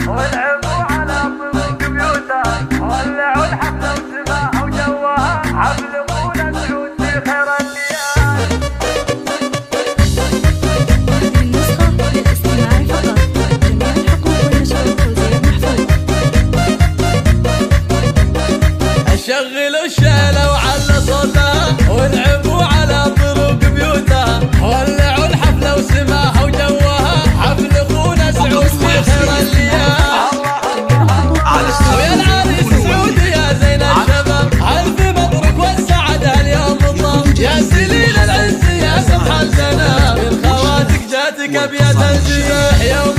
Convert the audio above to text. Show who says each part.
Speaker 1: والعبوا على طرق بيوتها، ولعوا الحفلة وسماحوا جوها، حفل ابونا سعود في خير الليالي.
Speaker 2: هذه النسخة للاستماع فقط، جميع الحقوق والنشر والتوزيع محفوظ.
Speaker 3: شغلوا الشيلة وعلى صوتها، والعبوا على طرق بيوتها، ولعوا الحفلة وسماحوا جوها، حفل اخونا سعود في خير الليالي. ويا العريس سعود يا زين الشباب، الف مبروك والسعادة اليوم طاب، يا سليل العز يا سمح الجناب، من خواتك جاتك ابيات الجباه يوم